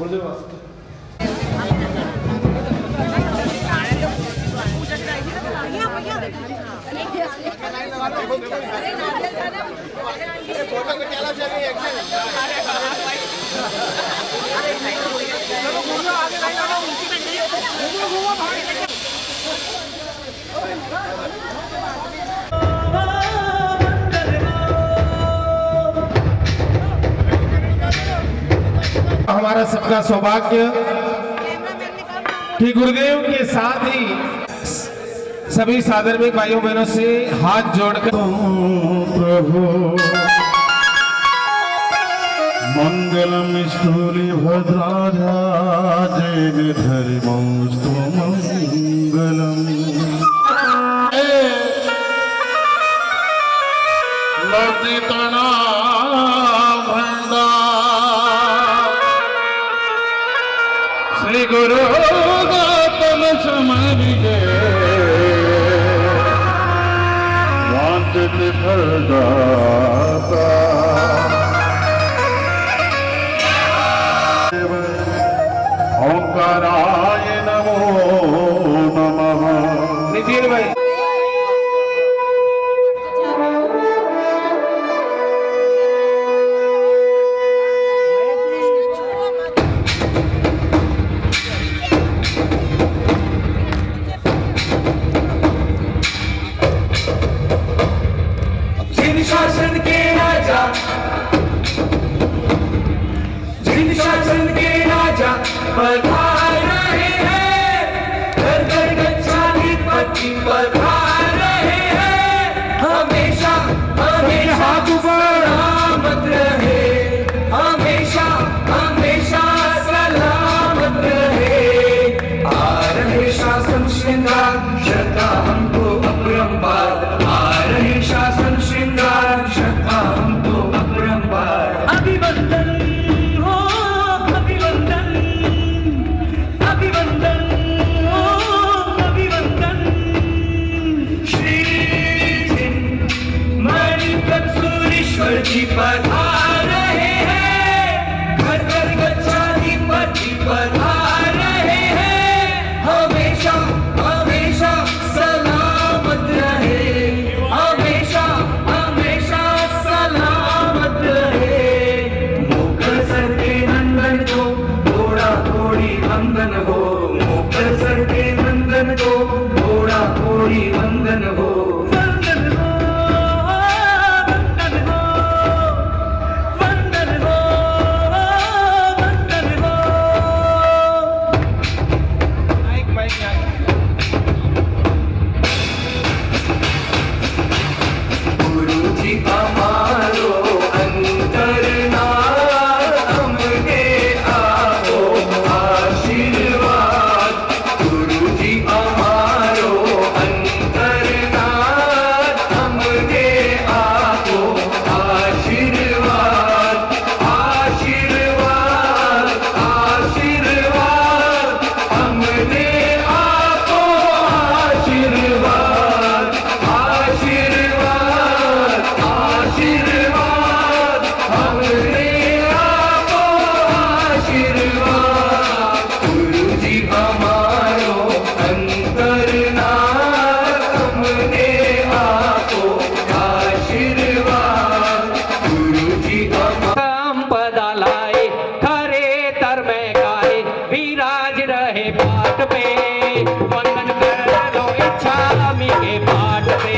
गुरुदेव हमारा सबका सौभाग्य कि गुरुदेव के साथ ही सभी साधर्मिक भाइयों बहनों से हाथ जोड़कर प्रभु मंगलम स्थूली भद्राजय धर्मस्तु मंगलम लतितना श्री गुरु गौतम समरिगे वांछित फलदाता ओंकाराय नमो नमः। नितिन भाई शासन के राजा पधार रहे हैं, घर घर गच्छाधिपति पधार रहे हैं, हमेशा हमेशा सलामत रहे, हमेशा हमेशा सलामत रहे। आ रहे शासन श्रृंगार श्रद्धा हमको अपरंपार, आ रहे शासन श्रृंगार श्रद्धा हमको अपरंपार। अभिवंदन हो अभिवंदन, अभिवंदन हो अभिवंदन। श्री मणिकसूरीश्वर जी पधार रहे हैं, घर घर गच्छाधिपति पधार रहे हैं, हमेशा हमेशा सलामत रहे, हमेशा हमेशा सलामत रहे। मुकर सर के नंदन को घोड़ा घोड़ी वंदन हो, मुकर सर के नंदन को घोड़ा घोड़ी वंदन हो। वंदन हो वंदन हो वंदन हो वंदन हो। गुरु जी हमारो अंतरनाथ, हमके आपो आशीर्वाद। गुरु जी हमारो अंतरनाथ, हमके आपो आशीर्वाद। आशीर्वाद आशीर्वाद हमने आपो आशीर्वाद। आशीर्वाद आशीर्वाद हमने आपो आशीर्वाद। गुरु जी हमारो अंतरनाथ, हमने आपो आशीर्वाद। गुरु जी संपदा लाए, खरे तर में गाए, विराज रहे पाट पे। वंदन कर लो इच्छामी के पाट पे,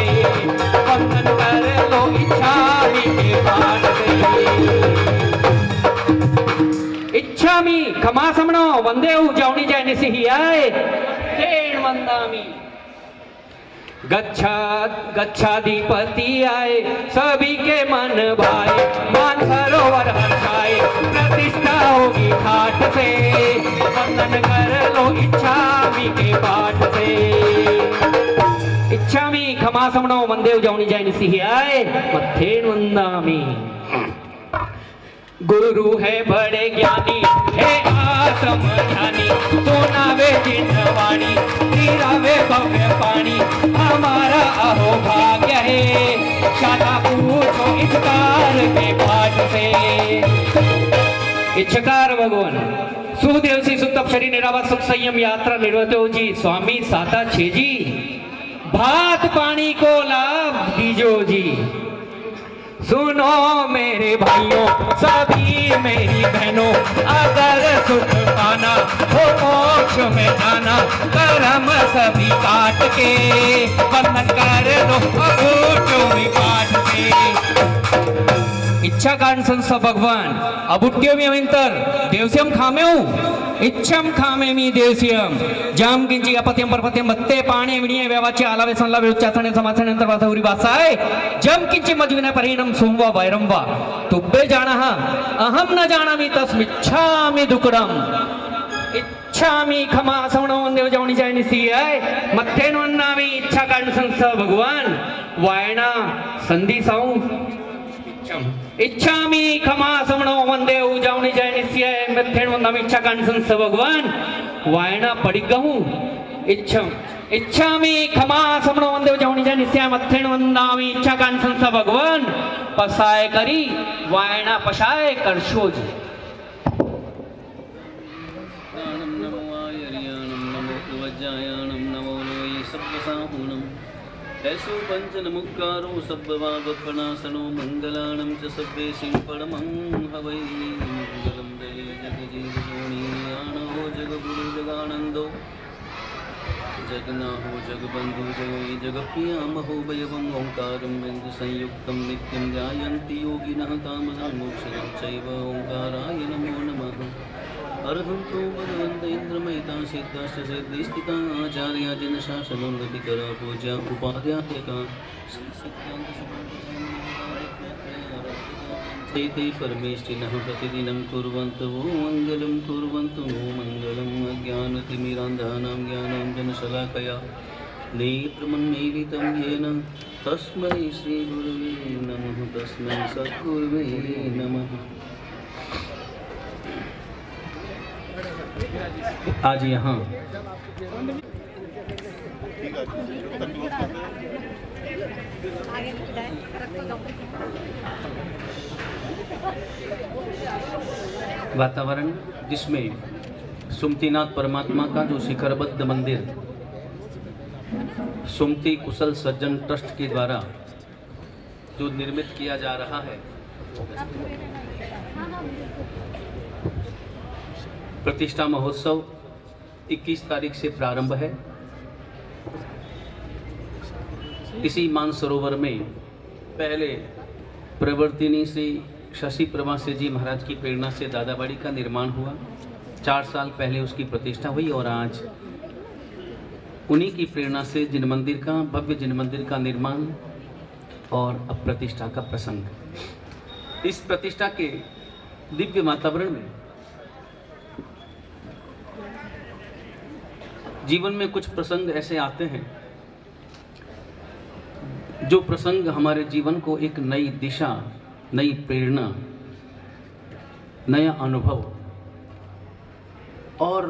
वंदन कर लो इच्छामी के पाट पे। इच्छामी खमा समणो वंदे जावणी जय निसिहि आए तेण वंदामी। गच्छाधिपति आए, सभी के मन भाए, मान सरोवर हर्षाए, प्रतिष्ठा होगी ठाठ से। वंदन कर लो इच्छामी के पाठ से। इच्छामी खमा समणो वंदे जावणी जय निसिहि आए मथेन वंदामी। गुरु है बड़े ज्ञानी, है आत्म ज्ञानी, सोनावे जिन्नवाणी, नीरावे भव्य पानी, हमारा अहो भाग्य है, शाला पूछो इच्छकार के पाठ से। इच्छकार भगवान सुदेव सुत शरीर निरावा सुख संयम यात्रा निर्वतो जी स्वामी साता छे जी भात पानी को लाभ दीजो जी। सुनो मेरे भाइयों सभी मेरी बहनों, अगर सुख पाना हो मोक्ष में जाना, कर्म सभी काट के बंधन कर दो अबूटो भी काट के। इच्छा कारण संस्था भगवान अबुट्यो मी अविंतर देवस्यम खामेऊ इच्छम खामे मी देवस्यम जाम किंची अपत्यम परपत्यम बत्ते पाणी विणीय व्यवाचे आलावे संलावे उच्चासने समासने अंतर वाथौरी वासाय जम किंची मजविना परिणम सोमवा वैरमवा तुब्बे जाना अहम न जानामि तस्मिच्छामि दुक्कडम। इच्छामि खमा सवणो देव जावणी जाय निसिय मत्थेन वन्नामि इच्छा कारण संस्था भगवान वायना संधि साऊ इच्छामि खमा समणो वंदे उजावणी जय निश्चय मिथ्येन वंदनामि इच्छा कारण संस्था भगवान वायना पडिगहु इच्छामि खमा समणो वंदे उजावणी जय निश्चय मिथ्येन वंदनामि इच्छा कारण संस्था भगवान पसाय करी वायना पशाय करशो जी। ऐसो पंचन मुक्कारो सब्बवागपनासनो मंगलाणं च सब्बे सिंह परमं हवै मंगलम जय जगजीवजोनियानो जगगुरु जगानंदो जगन्नाहो जगबंधु जय जगप्रिया महोभयवं ओंकारं बिंदु संयुक्तं नित्यं ध्यायन्ति योगिनः कामदं मोक्षदं चैव ओंकाराय नमो नमः। अर्हन्तो भगवन्त इन्द्रमयिता सिद्धाश्च सिद्धिस्थिता आचार्या जन शासनं गतिकरा पूजा उपाध्यायका ते परमेष्टिनः प्रतिदिनं कुर्वन्तु मङ्गलं कुर्वन्तु मङ्गलम् अज्ञानतिमिरान्धानां ज्ञानाञ्जनशलाकया नेत्रमन्मीलितं येन तस्मै श्रीगुरुवे नमः तस्मै सद्गुरुवे नमः। आज यहाँ वातावरण जिसमें सुमतिनाथ परमात्मा का जो शिखरबद्ध मंदिर सुमति कुशल सज्जन ट्रस्ट के द्वारा जो निर्मित किया जा रहा है, प्रतिष्ठा महोत्सव 21 तारीख से प्रारंभ है। इसी मानसरोवर में पहले प्रवर्तिनी श्री शशि प्रवासी जी महाराज की प्रेरणा से दादाबाड़ी का निर्माण हुआ। 4 साल पहले उसकी प्रतिष्ठा हुई और आज उन्हीं की प्रेरणा से जिन मंदिर का भव्य जिन मंदिर का निर्माण और अब प्रतिष्ठा का प्रसंग। इस प्रतिष्ठा के दिव्य वातावरण में जीवन में कुछ प्रसंग ऐसे आते हैं जो प्रसंग हमारे जीवन को एक नई दिशा, नई प्रेरणा, नया अनुभव और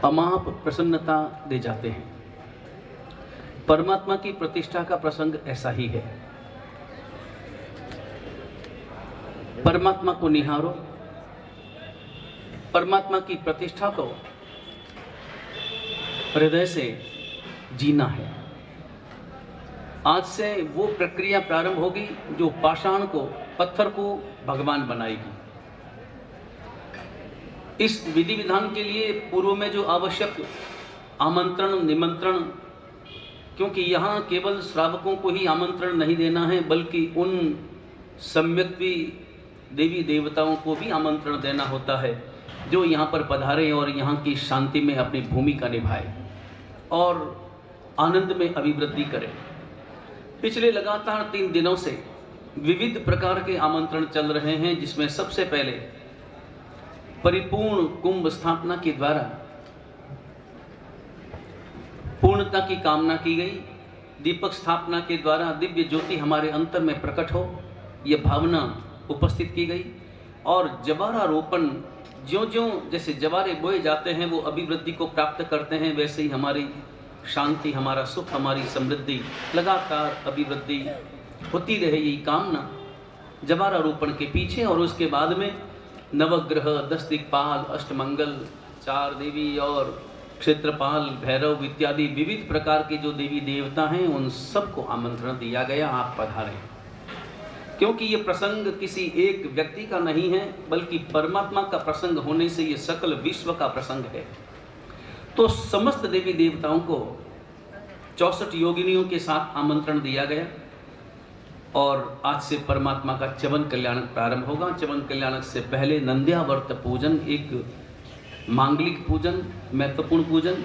अमाप प्रसन्नता दे जाते हैं। परमात्मा की प्रतिष्ठा का प्रसंग ऐसा ही है। परमात्मा को निहारो, परमात्मा की प्रतिष्ठा को हृदय से जीना है। आज से वो प्रक्रिया प्रारंभ होगी जो पाषाण को, पत्थर को भगवान बनाएगी। इस विधि विधान के लिए पूर्व में जो आवश्यक आमंत्रण, निमंत्रण, क्योंकि यहाँ केवल श्रावकों को ही आमंत्रण नहीं देना है बल्कि उन सम्यक्ति देवी देवताओं को भी आमंत्रण देना होता है जो यहाँ पर पधारे और यहाँ की शांति में अपनी भूमिका निभाए और आनंद में अभिवृद्धि करें। पिछले लगातार 3 दिनों से विविध प्रकार के आमंत्रण चल रहे हैं, जिसमें सबसे पहले परिपूर्ण कुंभ स्थापना के द्वारा पूर्णता की कामना की गई। दीपक स्थापना के द्वारा दिव्य ज्योति हमारे अंतर में प्रकट हो, यह भावना उपस्थित की गई। और जवारा रोपण, ज्यों-ज्यों जैसे जवारे बोए जाते हैं वो अभिवृद्धि को प्राप्त करते हैं, वैसे ही हमारी शांति, हमारा सुख, हमारी समृद्धि, लगातार अभिवृद्धि होती रहे, यही कामना जवारा रोपण के पीछे। और उसके बाद में नवग्रह, 10 दिक्पाल, अष्टमंगल, 4 देवी और क्षेत्रपाल, भैरव इत्यादि विविध प्रकार के जो देवी देवता हैं उन सबको आमंत्रण दिया गया, आप पधारें। क्योंकि ये प्रसंग किसी एक व्यक्ति का नहीं है बल्कि परमात्मा का प्रसंग होने से ये सकल विश्व का प्रसंग है। तो समस्त देवी देवताओं को 64 योगिनियों के साथ आमंत्रण दिया गया और आज से परमात्मा का च्यवन कल्याणक प्रारंभ होगा। च्यवन कल्याणक से पहले नंद्यावर्त पूजन, एक मांगलिक पूजन, महत्वपूर्ण पूजन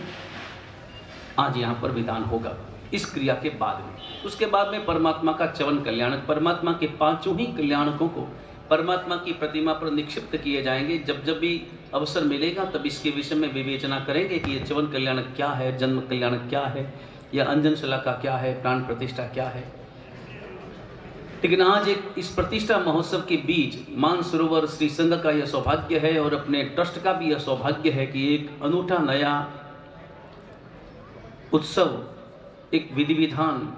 आज यहाँ पर विधान होगा इस क्रिया के बाद में। उसके बाद में परमात्मा का च्यवन कल्याणक, परमात्मा के 5 ही कल्याणकों को परमात्मा की प्रतिमा पर निक्षिप्त किए जाएंगे। जब जब भी अवसर मिलेगा तब इसके विषय में विवेचना करेंगे कि ये च्यवन कल्याणक क्या है, जन्म कल्याणक क्या है, या अंजन शलाका क्या है, प्राण प्रतिष्ठा क्या है। लेकिन आज एक इस प्रतिष्ठा महोत्सव के बीच मानसरोवर श्री संघ का यह सौभाग्य है और अपने ट्रस्ट का भी यह सौभाग्य है कि एक अनूठा नया उत्सव, एक विधि विधान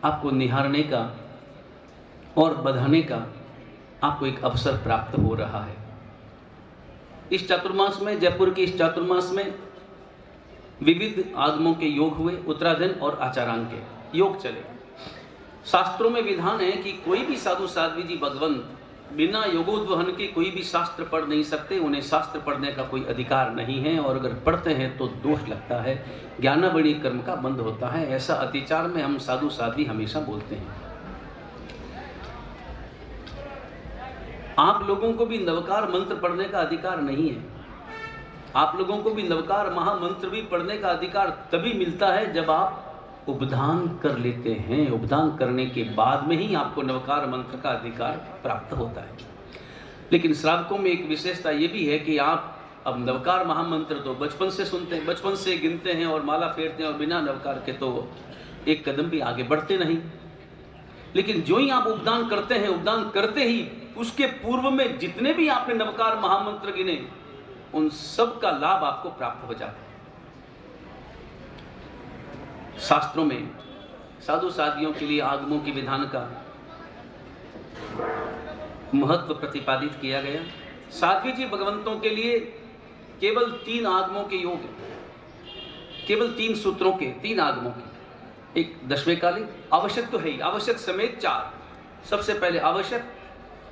आपको निहारने का और बधाने का आपको एक अवसर प्राप्त हो रहा है। इस चातुर्मास में, जयपुर के इस चातुर्मास में विविध आगमों के योग हुए, उत्तराधन और आचारांग के योग चले। शास्त्रों में विधान है कि कोई भी साधु साध्वी जी भगवंत बिना योगोद्वहन के कोई भी शास्त्र पढ़ नहीं सकते, उन्हें शास्त्र पढ़ने का कोई अधिकार नहीं है और अगर पढ़ते हैं तो दोष लगता है, ज्ञानावणी कर्म का बंद होता है। ऐसा अतिचार में हम साधु साध्वी हमेशा बोलते हैं। आप लोगों को भी नवकार मंत्र पढ़ने का अधिकार नहीं है। आप लोगों को भी नवकार महामंत्र भी पढ़ने का अधिकार तभी मिलता है जब आप उपदान कर लेते हैं। उपदान करने के बाद में ही आपको नवकार मंत्र का अधिकार प्राप्त होता है। लेकिन श्रावकों में एक विशेषता ये भी है कि आप अब नवकार महामंत्र तो बचपन से सुनते हैं, बचपन से गिनते हैं और माला फेरते हैं और बिना नवकार के तो एक कदम भी आगे बढ़ते नहीं। लेकिन जो ही आप उपदान करते हैं, उपदान करते ही उसके पूर्व में जितने भी आपने नवकार महामंत्र गिने उन सब का लाभ आपको प्राप्त हो जाता है। शास्त्रों में साधु साधियों के लिए आगमों की विधान का महत्व प्रतिपादित किया गया। साध्वी जी भगवंतों के लिए केवल 3 आगमों के योग, केवल 3 सूत्रों के 3 आगमों के, एक दशवेकालिक, आवश्यक तो है ही, आवश्यक समेत 4, सबसे पहले आवश्यक,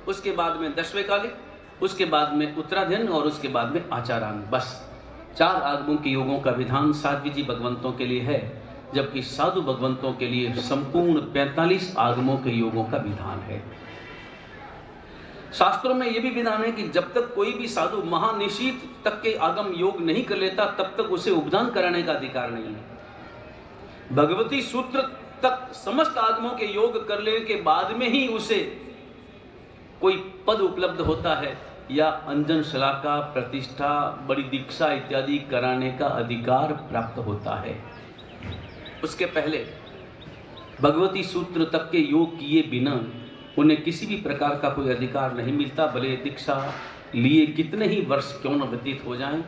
उसके बाद में दशवेकालिक, उसके बाद में उत्तराधन और उसके बाद में आचारांग। बस 4 आगमों के योगों का विधान साध्वी जी भगवंतों के लिए है, जबकि साधु भगवंतों के लिए संपूर्ण 45 आगमों के योगों का विधान है। शास्त्रों में यह भी विधान है कि जब तक कोई भी साधु महानिशीत तक के आगम योग नहीं कर लेता तब तक उसे उपदान कराने का अधिकार नहीं है। भगवती सूत्र तक समस्त आगमों के योग कर लेने के बाद में ही उसे कोई पद उपलब्ध होता है या अंजन शलाका, प्रतिष्ठा, बड़ी दीक्षा इत्यादि कराने का अधिकार प्राप्त होता है। उसके पहले भगवती सूत्र तक के योग किए बिना उन्हें किसी भी प्रकार का कोई अधिकार नहीं मिलता। भले दीक्षा लिए कितने ही वर्ष क्यों न व्यतीत हो जाएं,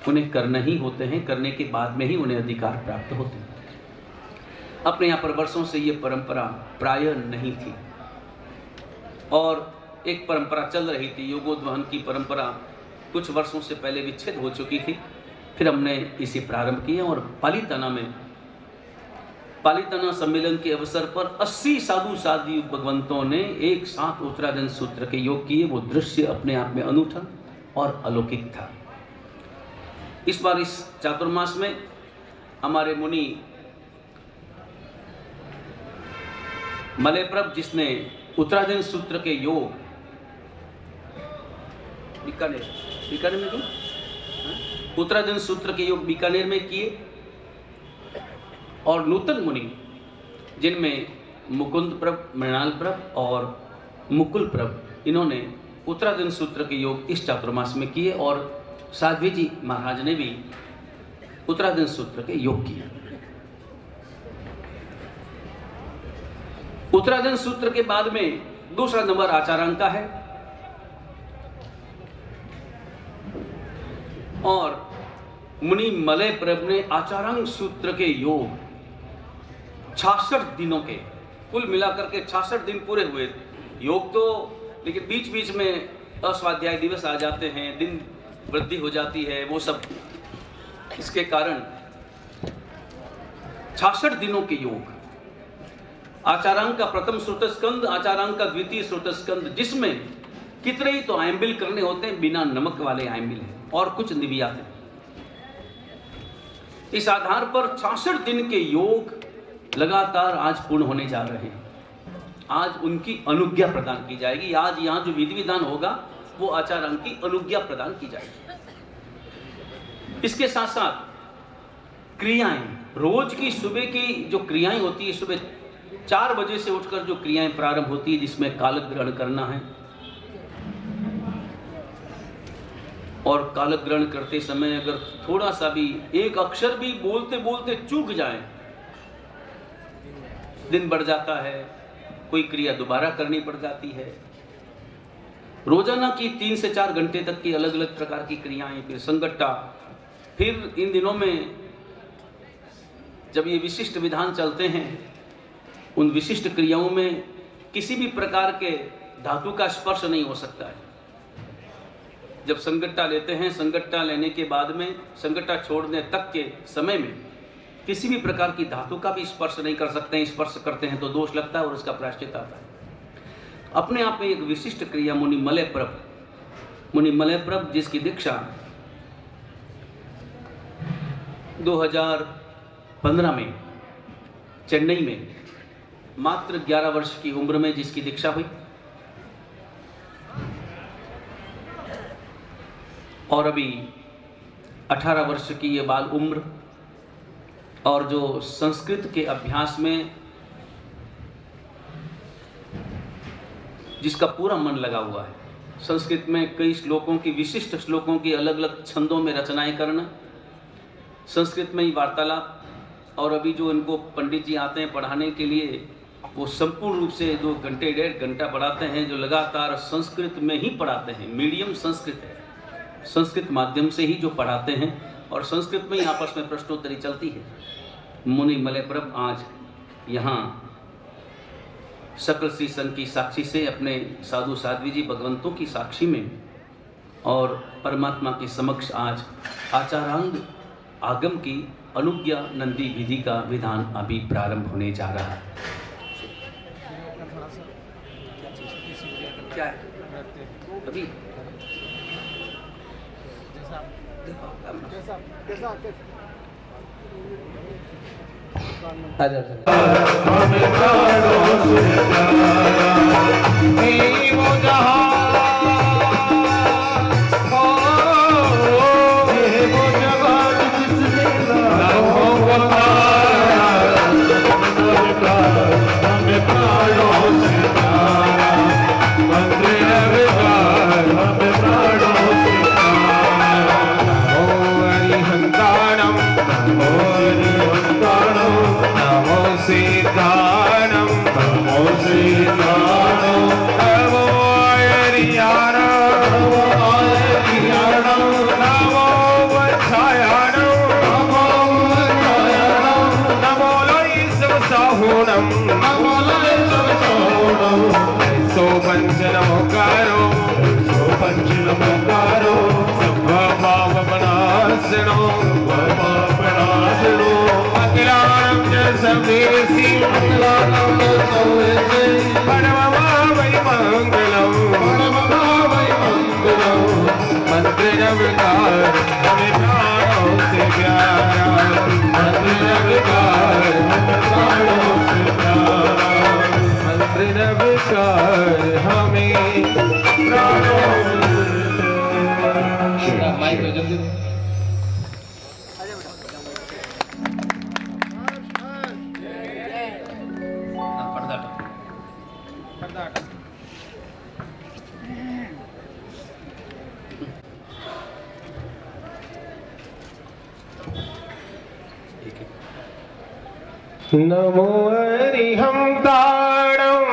उन्हें करना ही होते हैं। करने के बाद में ही उन्हें अधिकार प्राप्त होते हैं। अपने यहाँ पर वर्षों से ये परंपरा प्रायः नहीं थी और एक परंपरा चल रही थी, योगोद्वहन की परंपरा कुछ वर्षों से पहले विच्छेद हो चुकी थी। फिर हमने इसे प्रारंभ किया और पालीताना सम्मेलन के अवसर पर 80 साधु साध्वी भगवंतों ने एक साथ उत्तराधन सूत्र के योग किए। वो दृश्य अपने आप में अनूठा और अलौकिक था। इस बार इस चातुर्मास में हमारे मुनि मलयप्रभ, जिसने उत्तराधन सूत्र के योग बीकानेर में किए, उत्तराधन सूत्र के योग बीकानेर में किए, और नूतन मुनि जिनमें मुकुंद प्रभ, मृणाल प्रभ और मुकुल प्रभ, इन्होंने उत्तराधन सूत्र के योग इस चातुर्मास में किए और साध्वी जी महाराज ने भी उत्तराधन सूत्र के योग किए। उत्तराधन सूत्र के बाद में दूसरा नंबर आचारांग का है और मुनि मलय प्रभ ने आचारांग सूत्र के योग 66 दिनों के, कुल मिलाकर के 66 दिन पूरे हुए योग तो, लेकिन बीच बीच में अस्वाध्याय दिवस आ जाते हैं, दिन वृद्धि हो जाती है, वो सब इसके कारण 66 दिनों के योग, आचारांक का प्रथम श्रुतस्कंद, आचारांक का द्वितीय श्रुतस्कंद, जिसमें कितने ही तो आयंबिल करने होते हैं, बिना नमक वाले आयंबिल हैं और कुछ निवियात हैं। इस आधार पर 66 दिन के योग लगातार आज पूर्ण होने जा रहे हैं। आज उनकी अनुज्ञा प्रदान की जाएगी। आज यहाँ जो विधि विधान होगा वो आचारांक की अनुज्ञा प्रदान की जाएगी। इसके साथ साथ क्रियाएं, रोज की सुबह की जो क्रियाएं होती है, सुबह 4 बजे से उठकर जो क्रियाएं प्रारंभ होती है, जिसमें कालक ग्रहण करना है, और कालक ग्रहण करते समय अगर थोड़ा सा भी एक अक्षर भी बोलते बोलते चूक जाए, दिन बढ़ जाता है, कोई क्रिया दोबारा करनी पड़ जाती है। रोजाना की 3 से 4 घंटे तक की अलग अलग प्रकार की क्रियाएं, फिर संगट्टा, फिर इन दिनों में जब ये विशिष्ट विधान चलते हैं, उन विशिष्ट क्रियाओं में किसी भी प्रकार के धातु का स्पर्श नहीं हो सकता है। जब संगट्टा लेते हैं, संगट्टा लेने के बाद में, संगट्टा छोड़ने तक के समय में किसी भी प्रकार की धातु का भी स्पर्श नहीं कर सकते हैं। स्पर्श करते हैं तो दोष लगता है और उसका प्रायश्चित आता है। अपने आप में एक विशिष्ट क्रिया मुनि मलयप्रभ जिसकी दीक्षा 2015 में चेन्नई में मात्र 11 वर्ष की उम्र में जिसकी दीक्षा हुई, और अभी 18 वर्ष की ये बाल उम्र, और जो संस्कृत के अभ्यास में जिसका पूरा मन लगा हुआ है, संस्कृत में कई श्लोकों की, विशिष्ट श्लोकों की अलग अलग छंदों में रचनाएं करना, संस्कृत में ही वार्तालाप, और अभी जो इनको पंडित जी आते हैं पढ़ाने के लिए, वो संपूर्ण रूप से 2 घंटे 1.5 घंटा पढ़ाते हैं, जो लगातार संस्कृत में ही पढ़ाते हैं। मीडियम संस्कृत है, संस्कृत माध्यम से ही जो पढ़ाते हैं, और संस्कृत में ही आपस में प्रश्नोत्तरी चलती है। मुनि मलयप्रभ आज यहाँ सकल श्री संघ की साक्षी से, अपने साधु साध्वी जी भगवंतों की साक्षी में और परमात्मा के समक्ष आज आचारांग आगम की अनुज्ञा नंदी विधि का विधान अभी प्रारंभ होने जा रहा है। क्या है अभी नमो हरिहं दाणं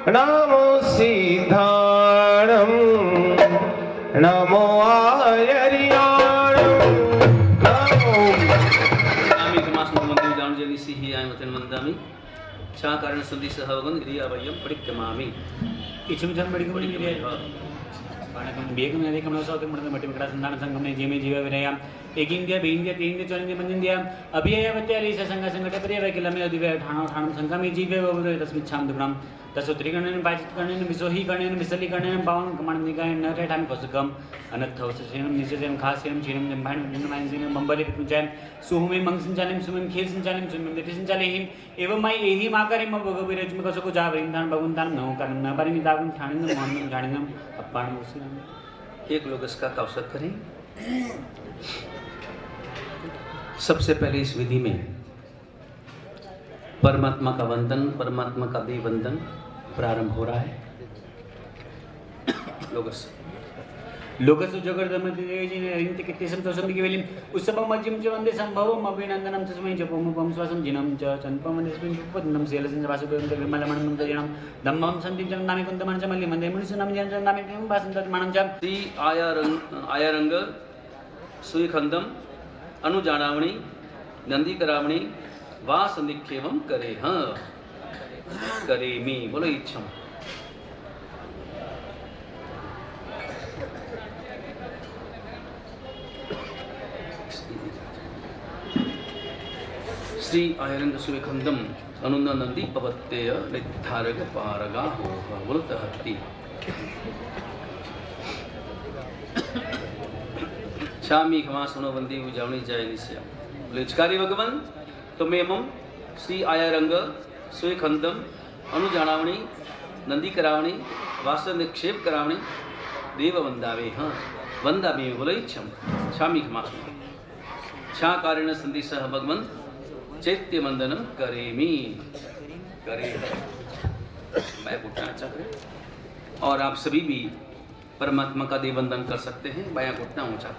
नमो सिद्धाणं नमो आयर्याणं नमो आमी कमास्म मंदिर जान जनि सिहि आय वतन वंदामि छा कारण संधि सहवगन क्रिया वयम परिक्रमामि ഇച്ചുമിച്ചാൻ പഠിക്കുമ്പോൾ ಬೇಗನೆ ಅದೇ ಕಮಲ ಸೌತೆ ಮಾಡಿದ ಮಟ್ಟಿ ಮಕ್ಕಳ ಸಂಧಾನ ಸಂಗಮನೆ ಜೀಮೆ ಜೀವ ವಿನಯ एक इंडिया बे इंडिया तीन इंडिया चौन इंडिया पंज इंडिया अभी आया बच्चे अली से संघ संघट परिया वे किला में अदिवे ठाणो ठाणम संघ में जीवे वो तस्मित छाम दुग्राम तसोत्री करने ने बाजित करने ने मिसोही करने ने मिसली करने ने बावन कमांड निकाय न रे टाइम कोसकम अनथ थौस सेनम निसे सेम खास सेम चिनम जंभान माइन सिने बंबले पितुचाय सुहुमे मंग संचालम सुमेम खेल संचालम सुमेम देति संचालहिम एवं माई एही माकरे म भगविरज में कसको जा वृंदान भगवंतान न करन न बारी मितागुन ठाणन मोहन जाणन अप्पाण मुसलम एक लोग इसका कौशल करें। सबसे पहले इस विधि में परमात्मा का वंदन, परमात्मा का भी वंदन प्रारंभ हो रहा है। लोकस जगर्दमति इंति कितेसम तोसम बिवेलिम उत्सवम मज्जिम च वंदे संभवम अभिनंदनम तस्मै जपम पम स्वासम जिनम च चनपम वंदे स्मिन पद्मम सेलसन वासुदेवं विमलमणं जयं धम्मं संतिं च नामे कुंतमं च मल्ली मंदे मुनिसुनाम जयं च नामे किं वासंत मानं च श्री आयारंग सुखंदम अनुजानावणी नंदी करावणी वास निक्षेपम करे हाँ करे मी बोलो इच्छम। श्री आयरंग सुखंदम अनुना नंदी पवत्तेय निर्धारक पारगा हो बोलता हत्ती शामी क्षमा सुनो बंदी उजावनी जाए निश्चय लिचकारी भगवान तो मेमम श्री आयारंग सुखंदम अनुजानावणी नंदी करावणी वास निक्षेप करावणी देव वंदावे हाँ वंदावे बोलो इच्छम शामी क्षमा सुनो छा कारिण संदेश भगवंत चैत्य वंदनम करेमी करे मैं घुटना चक्र और आप सभी भी परमात्मा का देववंदन कर सकते हैं। बायां घुटना ऊंचा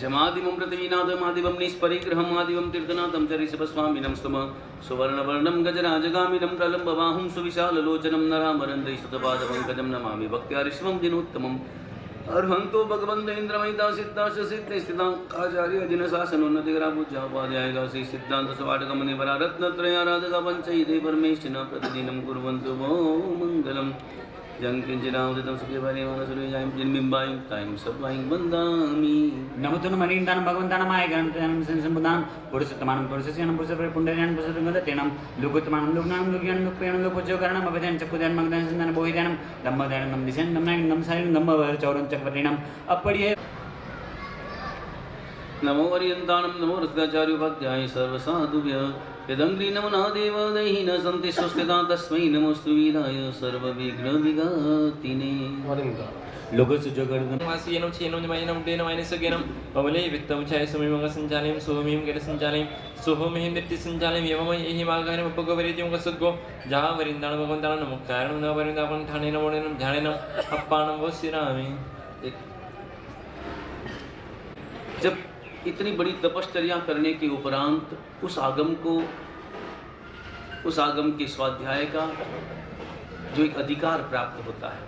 जमादिवं पृथ्वीनाथम आदिवं निष्परिग्रहम आदिवं तीर्थनाथम चरिषभस्वामिनं स्तम सुवर्णवर्णं गजराजगामिनं प्रलम्बबाहुं सुविशाललोचनं नरामरन्दै स्तुतपादपङ्कजं नमामि भक्त्या ऋषभं दिनोत्तमम् अर्हंतो भगवंत इंद्रमयिता सिद्धाश सिद्ध स्थिता आचार्य जिन शासन उन्नतिकरा पूजा उपाध्यायगा श्री सिद्धांत स्वाटक मुनिवरा रत्नत्रयाराधका पंचैते परमेष्ठिना प्रतिदिनं कुर्वन्तु वो मंगलम् जं किंचिनावदितं सुखेवरे मनसुरेजायं जिन्बिम्बायं तायं सत्वायं वन्दामि नमोतुन मणिन्दानं भगवन्तानं आयगणं संसम्बुदानं पुरुषोत्तमानं पुरुषस्यानं पुरुषपरे पुण्डर्यानं पुरुषोत्तमगतेनं लोकोत्तमानं लोकनानं लोकयानं लोकप्रियानं लोकोच्चकरणं अभयं चक्कुदानं मगदानं संदानं बोहिदानं धम्मदानं नमदिशनं नमनायं नमसायं नमः चौरं चक्रवर्णिनं अपरिये नमो वरियन्तानं नमो रत्नाचार्योपाध्याय सर्वसाधुभ्य यदंग्री नमना देव दहि न सन्ति स्वस्तिता तस्मै नमोस्तु वीराय सर्वविघ्नविघातिने लोकस जगर्दम मासीनं चेनं जमायनं तेन मायनसगेनं पवले वित्तं छाय सुमिमंग संचालयं सुमिं केल संचालयं सुहोमिं नित्य संचालयं एवं एहि मार्गाने उपगवरेतिं कसगो जहाँ वरिन्दान भगवन्तान नमस्कारं न वरिन्दापन ठानेन वणेनं ध्यानेनं अप्पानं वसिरामि। जब इतनी बड़ी तपश्चर्या करने के उपरांत उस आगम के स्वाध्याय का जो एक अधिकार प्राप्त होता है,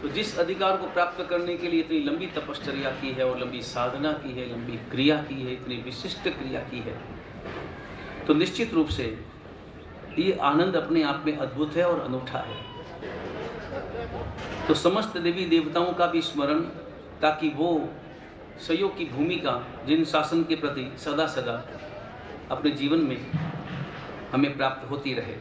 तो जिस अधिकार को प्राप्त करने के लिए इतनी लंबी तपश्चर्या की है और लंबी साधना की है, लंबी क्रिया की है, इतनी विशिष्ट क्रिया की है, तो निश्चित रूप से ये आनंद अपने आप में अद्भुत है और अनूठा है। तो समस्त देवी देवताओं का भी स्मरण, ताकि वो सहयोग की भूमिका जिन शासन के प्रति सदा सदा अपने जीवन में हमें प्राप्त होती रहे।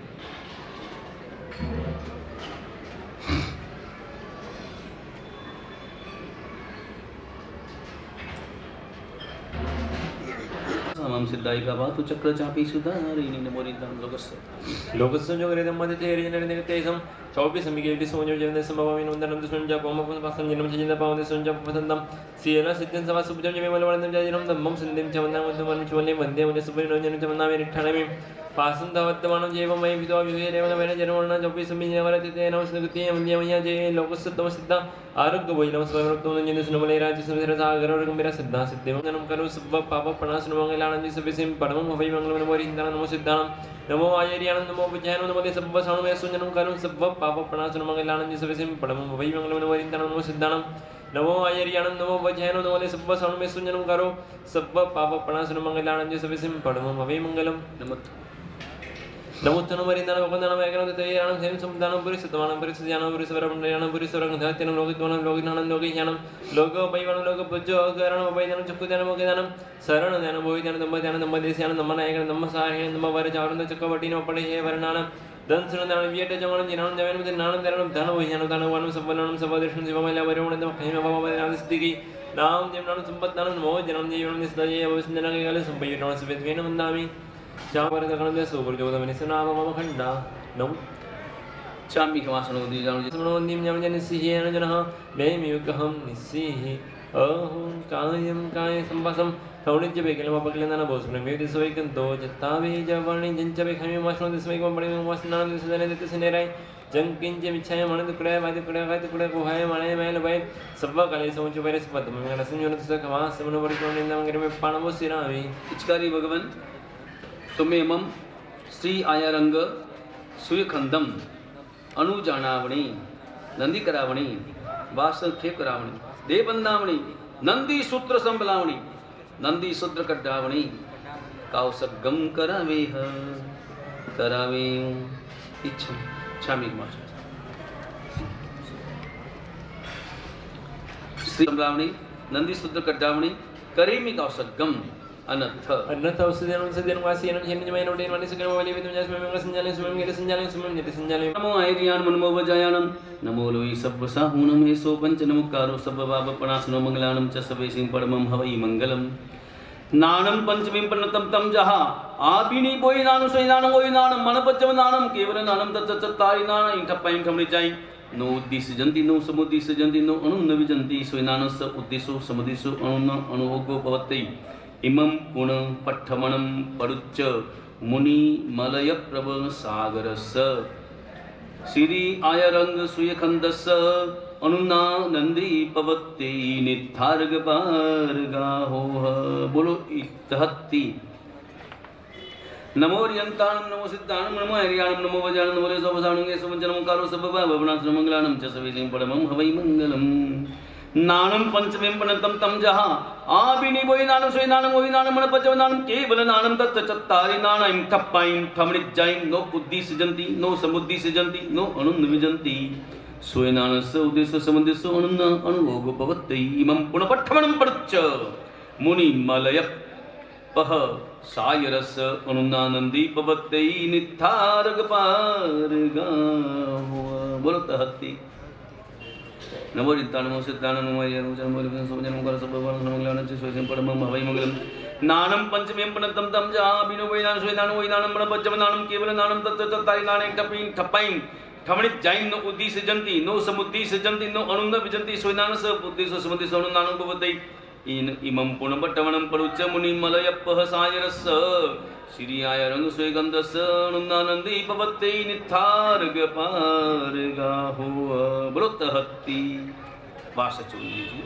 हम सिद्धाई का बात चक्र चापी सुधारिणी नमोरितं लोकस्य लोकस्य जोगरेदं मध्यतेरिजनरेदं तेजं 24 समिकेति सोन्यो जयन्ते संभवामि नन्दनं दुष्मं जपम पासं जिनं चिन्ता पावने सोन्जं पतन्दं सीला सिद्धं सवा सुभजं विमलवर्णं जयनं धम्मं सिद्धिं च वन्दनं वन्दनं चोले वन्दे वन्दे सुपरिणोजनं च वन्दामि रिठ्ठानमि पासं तवत्तमानं जैवं मयि विदो विवेरेवं वेन जनवर्णं 24 समिजनवरति तेन स्नुति वन्द्यमया जय लोकस्य तमसिद्धा आरोग्य वैनम स्वरूपं नन्दनं सुनमले राज्य सुरसागर गंभीर सिद्धा सिद्धिं नमः करो सब पाप प्रणाशन मंगलानंद सविसिं परमं भवै मंगलम नमो रिंदानं नमो सिद्धानं नमो आयर्यानं नमो विजयानं नमो सब साणुमे सुजनं करो सब पाप प्रणाशन मंगलानंद सविसिं परमं भवै मंगलम नमो रिंदानं नमो सिद्धानं नमो आयर्यानं नमो विजयानं नमो सब साणुमे सुजनं करो सब पाप प्रणाशन मंगलानंद सविसिं परमं भवै मंगलम नमो नमोत्तम वरिंदानं वकंदानं वैकनं तैयानं सेम समुदानं पुरिसत्वानं पुरिसज्ञानं पुरिसवरमण्डयानं पुरिसवरंगधात्यनं लोकित्वानं लोकिज्ञानं लोकिज्ञानं लोकोपैवनं लोकपुज्योगरणं वैदानं चक्षुदानं मोक्षदानं शरणदानं भोविदानं दम्भदानं दम्भदेशानं दम्भनायकनं दम्भसारहेण दम्भवरचारुणं चक्रवटिनं पडेहे वर्णानं दंसनदानं वियटजमानं जिनानं जवनं दिनानं दरणं धनवह्यानं दानवानं संवलनं सबदर्शनं शिवमैला वरुणं दमखैमभवमदिनादिस्तिकी नाम देवनानं संपत्तानं नमो जनं जीवनं निस्ताये अवसन्दनागे काले संपय्यनं सवेद्वेन वन्दामि चापरदकनं सुवर्गोदमनिसनाम मम खण्डा नमो चामी खमासनो दीजानु समनोन्दिं जमजनिस्सिहेन जनः मेमियुगहं निस्सिः अहं कायं काय संवासं कौणिज्य बेकिलमपकिलनन भोस्मृमेदिसवैकन्तो जत्तावे जवर्णि जञ्चवे खमिमाश्नो दिस्वैकं पडिमवासनानं दिसदने दितसिनेराय जंकिंच मिच्छाय मनदुकड़े वादिकड़े वादिकड़े कोहाय माने मैल भाई सब्वा काले सोच बेरे सपद में नसुन से खवा समनो बड़ी निंदा मंगरे में पाणवो सिरावी इचकारी भगवन तुम्हें मम श्री आयारंग सुयखंदम अनुजानावणी नंदी करावणी वासखेप करावणी देवंदावणी नंदी सूत्र संबलावणी नंदी सूत्र कड्डावणी काउसगम करावे इच्छा छामी श्री संबलावणी नंदी सूत्र कड्डावणी करीमी काउसगम अनथ अन्नथ औषधेन सदेन वासियन जन्मजमयन उडेन मनिसकन वली विदुम जस्मम संजाले सुमम गेले संजाले सुमम यति संजाले नमो आयर्यान मनमो वजायानम नमो लोई सब साहुनम हे सो पंच नमोकारो सब बाब पणासनो मंगलानम च सबे सिंह परमम हवई मंगलम नानम पंचमीं पन्नतम तम जहा आपिनी बोई नानु सोई नानु ओई नानम मनपच्चम नानम केवल नानम तत्तारी नाना इन ठप्पाइन ठमरी जाई नो उद्दिश्य जंती नो समुद्दिश्य जंती नो अणु न विजंती सोई नानस उद्दिश्यो समुद्दिश्यो अणु न अणुभोगो भवति इमं पुण पट्ठमणं परुच्च मुनि मलय प्रभ सागरस श्री आयरंग सुयखंदस अनुना नंदी पवत्ते निथार्ग पारगाहो बोलो इतहत्ति नमो रियंताणं नमो सिद्धाणं नमो हरियाणं नमो वजाणं नमो रे सबसाणुगे सबजनमं कारो सबबा भवनासनं मंगलानं च सवेसिं परमं हवै मंगलम् नानम पंचमीं पन्नतम तम जहा आबिनी बोई नानु सोई नानु ओई नानु मन पचव नानु केवल नानम तत् चत्तारि नानाइम ठप्पाइम ठमणि जाइम नो बुद्धि सिजंती नो समुद्धि सिजंती नो अणुन विजंती सोई नानस उद्देश्य समुद्देश्य अणुन अणुभोग भवत्ति इमं पुनपठमणं परुच्च मुनि मलय पह सायरस अणुनानंदी पवत्ति निथारग पारगा बोलो तहत्ति नमो रित्ता नमो सिद्धा नमो नमो जन्म सोजनम कर सब वर्णन मंगलानं च स्वयं परमं हवै मंगलम नानम पंचमीं पन्नतम तम जा बिनो वैनान सोयनान वैनानं मन पज्जम नानम केवल नानम तत्तारि नाने टपिं ठप्पाइं ठमणि जाइन नो उद्दि सिजंती नो समुद्धि सिजंती नो अणुन विजंती सोयनान स बुद्धि स समुद्धि सणु नानं भवति इन इमं पुनपट्टवनं परुच्च मुनि मलयप्पः सायरस श्री आयरंग सुयगंधस अनुनानंदी पवत्ते निथार्ग पारगाहो बोलो तहत्ति वास चुन लीजिए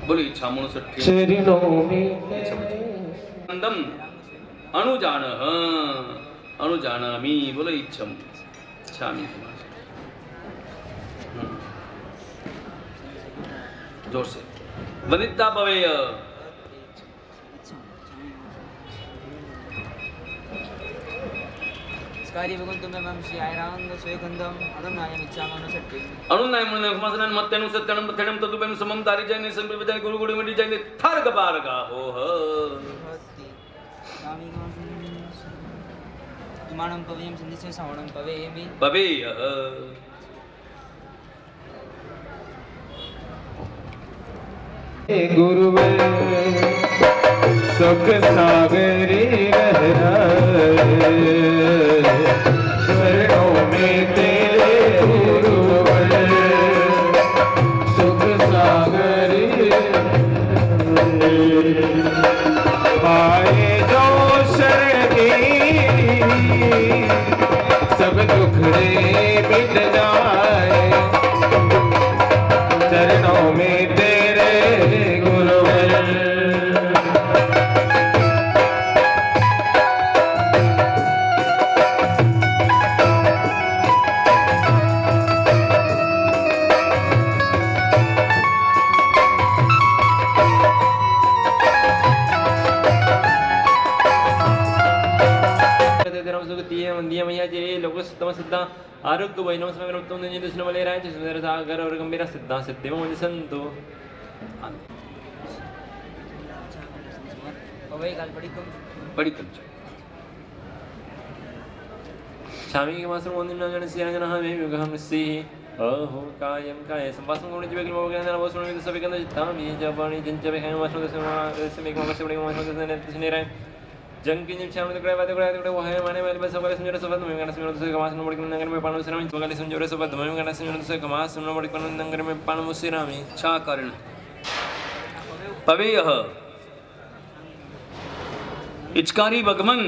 बोलो इच्छा मनुष्य चरणों में अंदम अनुजान अनुजानामि बोलो इच्छम इच्छामि जोर से वनिता भवेय स्कारी भगवंतुम नमः श्री आयरांग सुयखंदम अनुनायम इच्छामनुसट्टि अनुनाय मुने खमासनन मत्तेनु सत्यनं पथेनं तदुबेन समम तारि जैने संविवजन गुरु गुरु मिटि जैने थार्ग पारगा हो ह इमानं पवेयं संदिस्य श्रावणं पवेयमि पवेय गुरुवर सुख सागरी शरणों में तेरे गुरुवर सुख सागरी पाए जो शरणी सब दुखड़े मिट जाए चरणों में तेरे गुरुवर गति मंदिया मैया जे लोक सत्तम सिद्धा आरोग्य वैनव समय उत्तम दिन दर्शन वाले राय सुंदर सागर और गंभीर सिद्धा सिद्धि मंदिर संतो अवय काल बड़ी कम शामी के मासर मंदिर न जन सिया जन हमें विगहम सी अहो कायम काय संवासम गुण जीव के मोगे न वसुन में सभी कंद तामी जबानी जन जब है मासर दस में मासर बड़ी मासर दस ने तसने रहे जंग की निम शाम करे बात करे वो है माने वाले बस सब सुन सब में गाना सुन तो कमास न बड़ी नगर में पानो सिरामी बगाली सुन जोरे सब में गाना सुन तो कमास सुन बड़ी पानो नगर में पानो मुसिरामी छा कारण पवेयः इचकारी भगवन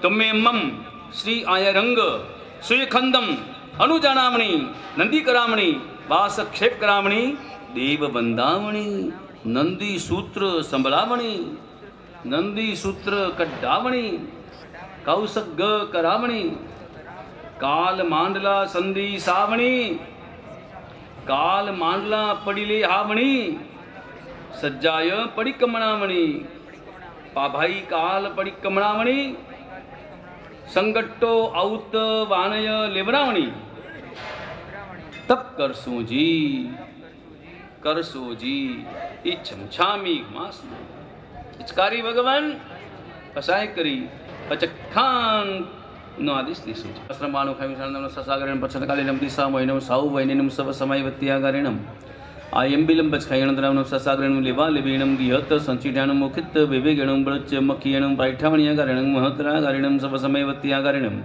तुम्मे मम श्री आयरंग सुयखंदम अनुजानामणि नंदी करामणि वास क्षेप करामणि देव बंदामणि नंदी सूत्र संबलामणि नंदी सूत्र कड्डामणि कौसक ग करामणि काल मांडला संधि सावणि काल मांडला पडिले हावणि सज्जाय पडिकमणामणि पाभाई काल पडिकमणामणि संगट्टो औत वानय लेवरावणी तप करसो जी इच्छम छामी मास इचकारी भगवान पसाय करी पचखान नादिस दिसु अस्त्रमाणो खामी सानम ससागरेण पचन कालेनम दिसा वैनम साउ वैनेनम सब समयवत्यागारेणम आयंबिलम बचखायणद्रावणम ससागरेणम लेवा लेवेणम दिहत संचिटाणम मुखित विवेगणम बलच मखियणम पाइठामणियागारेणम महतरागारेणम सब समयवत्यागारेणम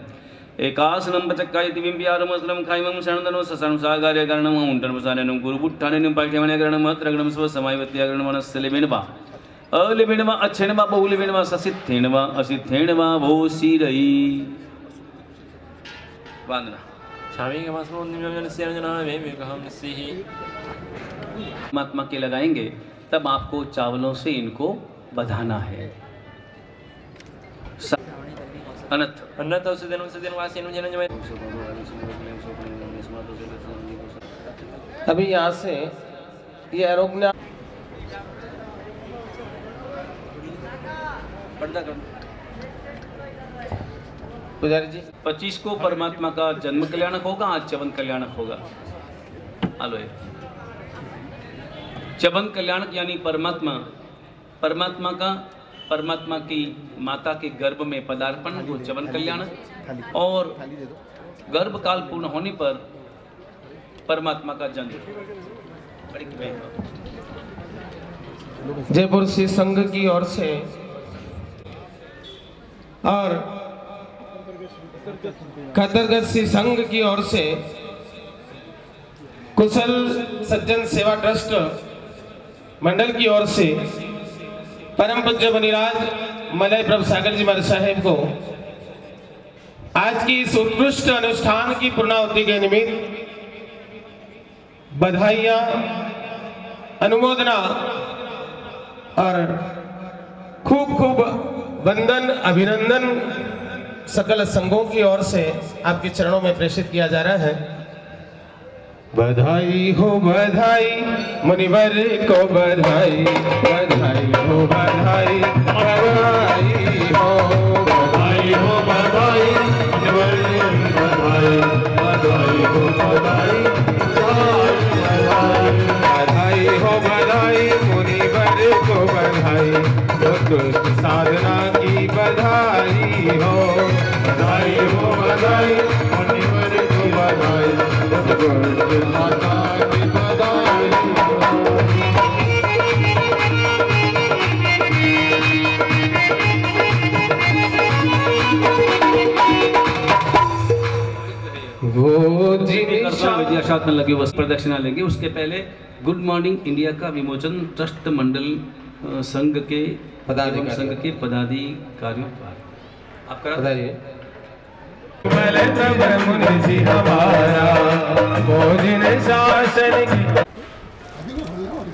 एकासनम बचक्कायति विंबियारम अस्लम खायमम शरणदनो ससानु सागार्यगारेणम उंटन बसानेनम गुरुबुट्ठानेनम पाइठामणियागारेणम महतरागणम सब समयवत्यागारेणम मनस्सलेवेनवा अलिवेणवा अच्छेणवा बहुलिवेणवा ससिद्धेणवा असिद्धेणवा भोसिरई वंदना शामी के मासर मंदिर न जन सिया जन हमें विगहम सी महात्मा के लगाएंगे तब आपको चावलों से इनको बधाना है अनथ अन्नत औषधन वासी जन जन अभी यहाँ से ये आरोग्य पुजारी जी 25 को परमात्मा का जन्म कल्याणक होगा, आज चवन कल्याणक होगा। आलो चवन कल्याणक यानी परमात्मा की माता के गर्भ में पदार्पण वो चवन कल्याणक, और गर्भ काल पूर्ण होने पर परमात्मा का जन्म। जयपुर श्री संघ की ओर से और कतरगत श्री संघ की ओर से कुशल सज्जन सेवा ट्रस्ट मंडल की ओर से परम पूज्य बनिराज मलय प्रभु सागर जी महाराज साहेब को आज की इस उत्कृष्ट अनुष्ठान की पूर्णाहुति के निमित्त बधाइयां, अनुमोदना और खूब खूब वंदन अभिनंदन सकल संघों की ओर से आपके चरणों में प्रेषित किया जा रहा है। बधाई हो बधाई मुनिवर को बधाई, बधाई हो बधाई, बधाई हो बधाई हो बधाई मुनिवर बधाई, बधाई हो बधाई, बधाई हो बधाई मुनिवर को बधाई, उत्कृष्ट साधना की बधाई हो, बधाई हो बधाई मुनिवर को बधाई, उत्कृष्ट साधना की बधाई वो विद्याशास्त्र में लगे वस्त्र प्रदक्षिणा लेंगे। उसके पहले गुड मॉर्निंग इंडिया का विमोचन ट्रस्ट मंडल संघ के पदाधिकारियों आप करा बताइए।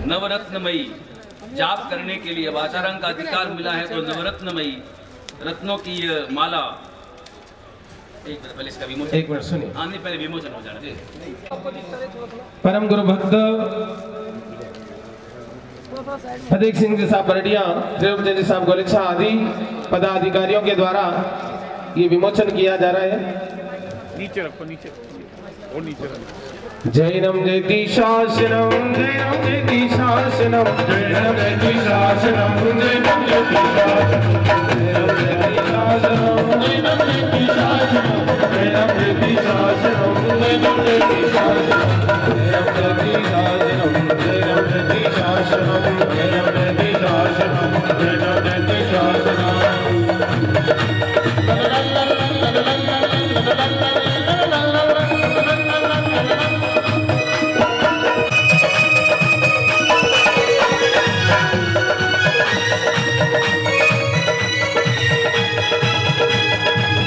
नवरत्नमयी जाप करने के लिए आचार्य का अधिकार मिला है, तो नवरत्नमयी रत्नों की माला। एक मिनट पहले इसका विमोचन, एक मिनट सुनिए, आने पहले विमोचन हो जाना। परम गुरु भक्त फतेह सिंह जी साहब बरडिया, त्रिलोक जी साहब गोलिछा आदि पदाधिकारियों के द्वारा ये विमोचन किया जा रहा है। नीचे रखो, नीचे और नीचे रखो। जैनम जयति शासनम जैनम जयति शासनम जैनम जयति शासनम जैनम जयति शासनम जैनम जयति शासनम जैनम जयति शासनम जैनम जयति शासनम जैनम जयति शासनम जैनम जयति शासनम जैनम जयति शासनम जैनम जयति शासनम।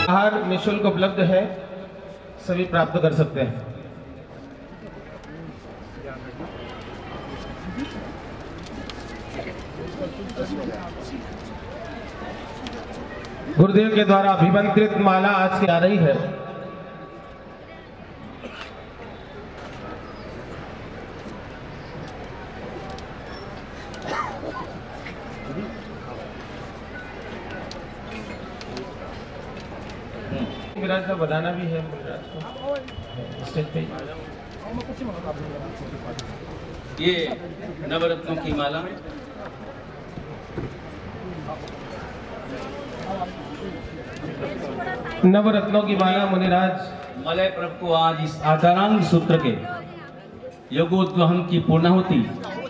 आहार निःशुल्क उपलब्ध है, सभी प्राप्त कर सकते हैं। गुरुदेव के द्वारा अभिमंत्रित माला आज की आ रही है। विराज का बताना भी है स्टेज पे। ये नवरत्नों की माला नवरत्नों की माला मुनिराज मलय प्रभु को आज इस आचारांग सूत्र के योगोद्वहन की पूर्णाहुति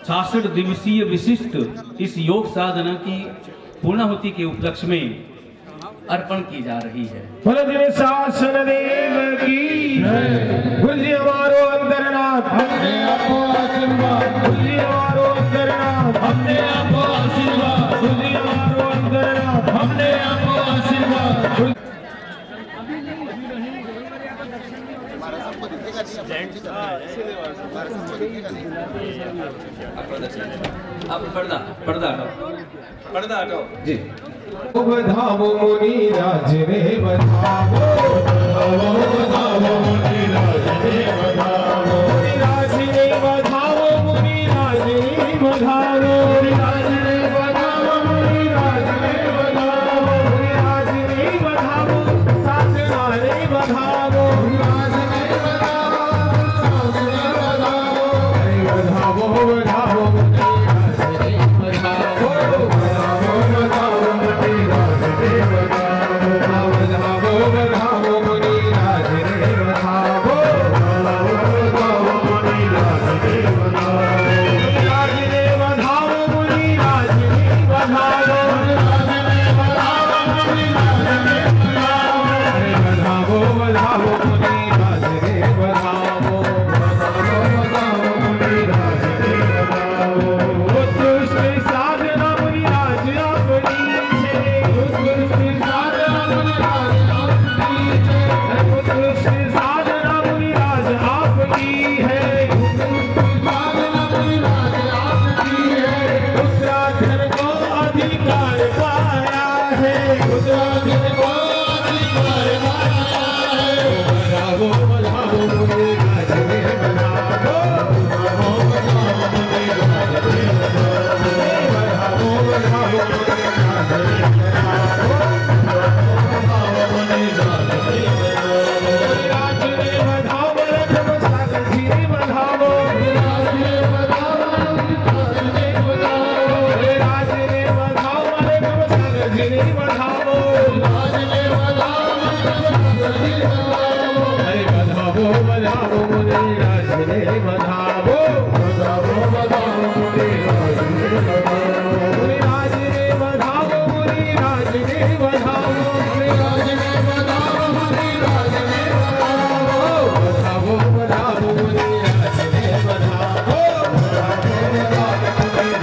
66 दिवसीय विशिष्ट इस योग साधना की पूर्णाहुति के उपलक्ष्य में अर्पण की जा रही है। बोलो शासन देव की गुरु जी हमारो अंतरनाथ, हमने आपको आशीर्वाद। गुरु जी हमारो अंतरनाथ, हमने आपको आशीर्वाद। गुरु जी हमारो अंतरनाथ, हमने आपको आशीर्वाद। अब पर्दा हटाओ जी। बधाओ मुनि राज रे बधाओ, बधाओ मुनि राज रे बधाओ, मुनि राज रे बधाओ, मुनि राज रे बधाओ, मुनि राज रे बधाओ, मुनि राज रे बधाओ, मुनि राज रे बधाओ, सासना रे बधाओ, मुनि राज रे बधाओ, सासना बधाओ, अरे बधाओ बधाओ मुनि राज रे बधाओ, बधाओ बधाओ मुनि राज रे बधाओ, बधाओ बधाओ मुनि राज रे बधाओ, बधाओ मुनि राज रे बधाओ, राज रे बधाओ मुनि राज रे बधाओ, राज रे बधाओ मुनि राज रे बधाओ, अरे बधाओ बधाओ मुनि राज रे बधाओ, बधाओ बधाओ मुनि राज रे बधाओ। उत्कृष्ट साधना मुनि राज आपनी है, उत्कृष्ट साधना मुनि राज आपनी है, उत्कृष्ट साधना मुनि राज आपकी है, उत्कृष्ट साधना मुनि राज आपकी है। उत्तराखंड को अधिकार पाया है, उत्तराखंड को अधिकार पाया है। बधाओ बधाओ मुनि राज रे बधाओ, बधाओ बधाओ मुनि राज रे बधाओ, बधाओ बधाओ मुनि राज रे बधाओ, बधाओ मुनि राज रे बधाओ। राज रे बधाओ रघुव सागर जी रे बधाओ, राज रे बधाओ राज रे बधाओ, राज रे बधाओ रघुव सागर जी रे बधाओ, राज रे बधाओ रघुव सागर जी रे बधाओ, अरे बधाओ बधाओ मुनि राज रे बधाओ, बधाओ बधाओ मुनि राज रे बधाओ, मुनि राज रे बधाओ, मुनि राज रे बधाओ, मुनि राज रे बधाओ, मुनि राज रे बधाओ, बधाओ बधाओ मुनि राज रे बधाओ, बधाओ बधाओ मुनि राज रे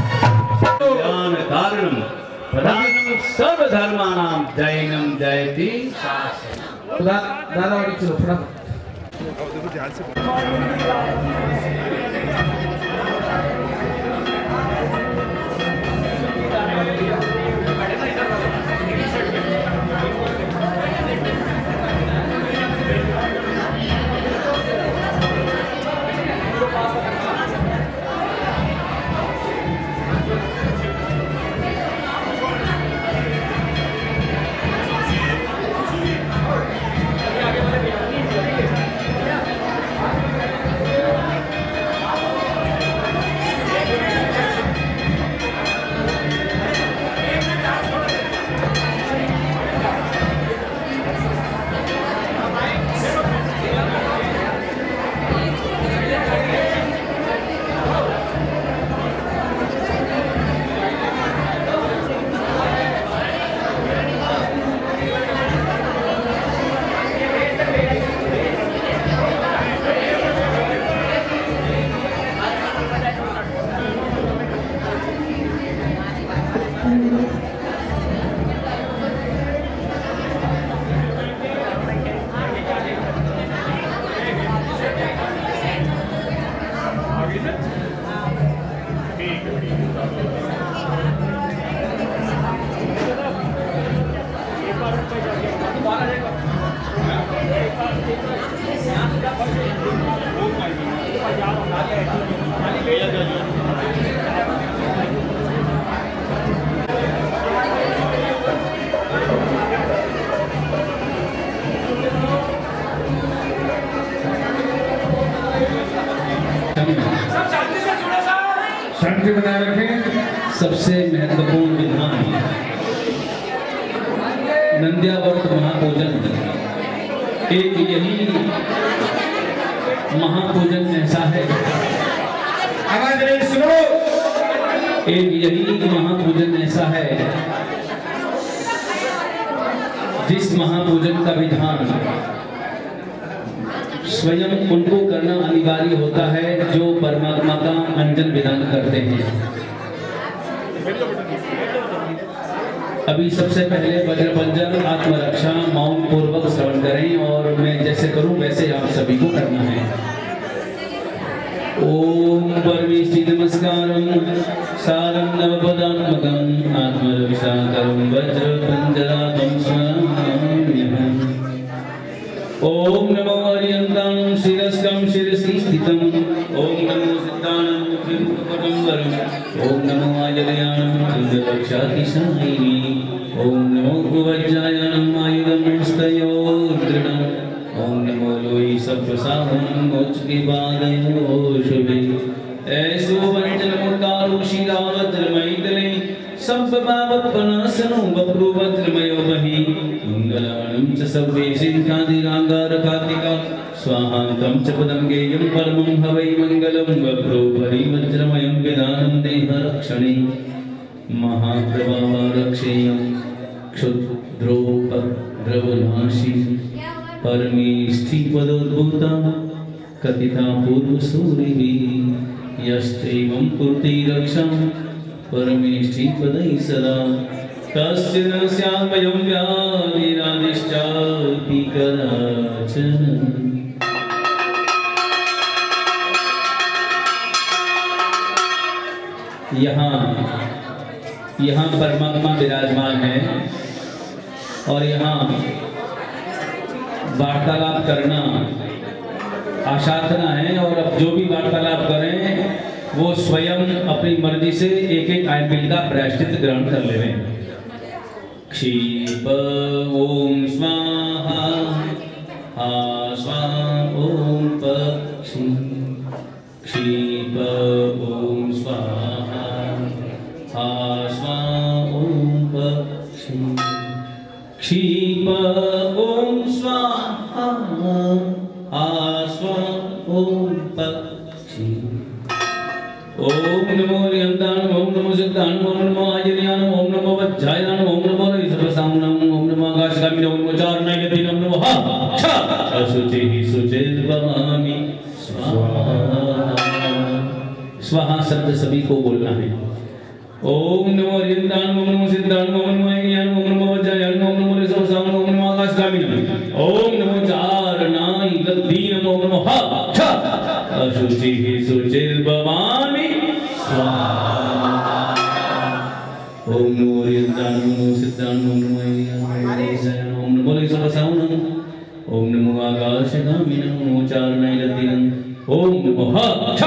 ज्ञान धारणम प्रधानम सर्वधर्माणाम जैनम जयति। दादा वाली चलो थोड़ा देखो ध्यान से शांति बनाए रखें। सबसे महत्वपूर्ण विधान नंद्यावर्त महापूजन। एक यही महापूजन ऐसा है, आवाज नहीं सुनो। एक यही महापूजन ऐसा है जिस महापूजन का विधान स्वयं उनको करना अनिवार्य होता है जो परमात्मा का अंजन विधान करते हैं। अभी सबसे पहले वज्रपंजर आत्मरक्षा मौन पूर्वक श्रवण करें और मैं जैसे करूं वैसे आप सभी को करना है। ओम परमेष्टि नमस्कारं सारं नवपदात्मकं आत्मरक्षाकरं वज्रपंजरातं स्वाम्यहम्। ओम नमो हरियन्तां शिरस्कं शिरसि स्थितम्। ओम नमो सिद्धानं मुखं वरम्। ओम नमो आयलयानं कुन्दरक्षातिशायिनी। ओम नमो वज्रायनं आयुधं हस्तयोर्दृढम्। ओम नमो लोई सप्रसाहनं मोचकिपादयो शुभे। ऐसो वंचन मुक्तारो शिरावज्रमैदले संपपावत्पनासनो बप्रुवज्रमयो बहि। मंगलानं च सर्वे सिंहादिरागारकातिका स्वाहान्तं च पदं गेयं परमं हवै मंगलं बप्रो परिवज्रमयं विधानं देहरक्षणे। महाप्रभावरक्षेयं क्षुद्रोपद्रवनाशी परमेष्ठिपदोद्भूता कथिता पूर्वसूरिभिः। यस्त्वं कुरुते रक्षां परमेष्ठिपदैः सदा तस्य न स्याद्वयं व्याधिरादिश्चापि कदाचन। यहाँ परमात्मा विराजमान है और यहाँ वार्तालाप करना आशाधना है। और अब जो भी वार्तालाप करें वो स्वयं अपनी मर्जी से एक एक आयत का प्रायश्चित ग्रहण कर ले। क्षीप ओम स्वाहा हा स्वाहा ओम पक्षी। क्षीप ओम स्वाहा हा स्वाहा ओम पक्षी। क्षीप ओम स्वाहा हा स्वाहा ओम पक्षी। ओम नमो हरियन्तानं ओम नमो सिद्धानं ओम नमो आयर्यानं ओम नमो वज्रायनं ओम नमो सर्वसाम्नं ओम नमो आकाशगामिनं ओम नमो चारणयतिनं ओम नमो हा छ अशुचिः शुचिर्भवामि स्वाहा। स्वाहा शब्द सभी को बोलना है। ओम नमो हरियन्तानं ओम नमो सिद्धानं ओम नमो आयर्यानं ओम नमो वज्रायनं ओम नमो सर्वसाम्नं ओम नमो आकाशगामिनं ओम नमो चारणयतिनं ओम नमो हा छ अशुचिः शुचिर्भवामि स्वाहा। ओम नमो हरियन्तानं ओम नमो सिद्धानं ओम नमो आयर्यानं ओम नमो सर्वसाम्नं ओम नमो आकाशगामिनं ओम नमो चारणयतिनं ओम नमो हा छ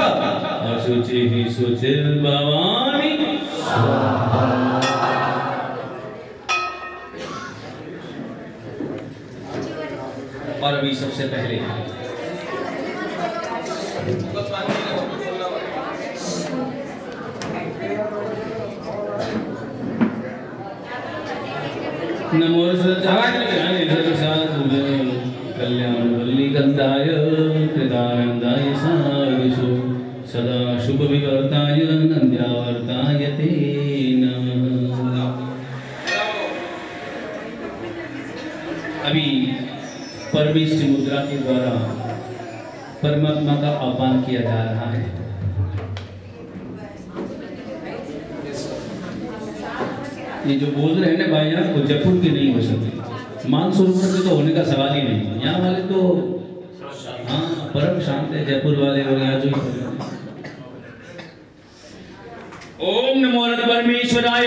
अशुचिः शुचिर्भवामि स्वाहा। और अभी सबसे पहले नमो कल्याण वल्लीकन्दाय कृतानन्दाय साधुषु सदा शुभ विवर्ताय नन्द्यावर्ताय ते नमः। अभी परमेष्ठि मुद्रा के द्वारा परमात्मा का आह्वान किया जा रहा है। ये जो बोल रहे हैं ना भाई यार, वो जयपुर के नहीं हो सकते, मानसरोवर के तो होने का सवाल ही नहीं। यहाँ वाले तो हाँ परम शांत है जयपुर वाले, और यहाँ जो ओम नमो परमेश्वराय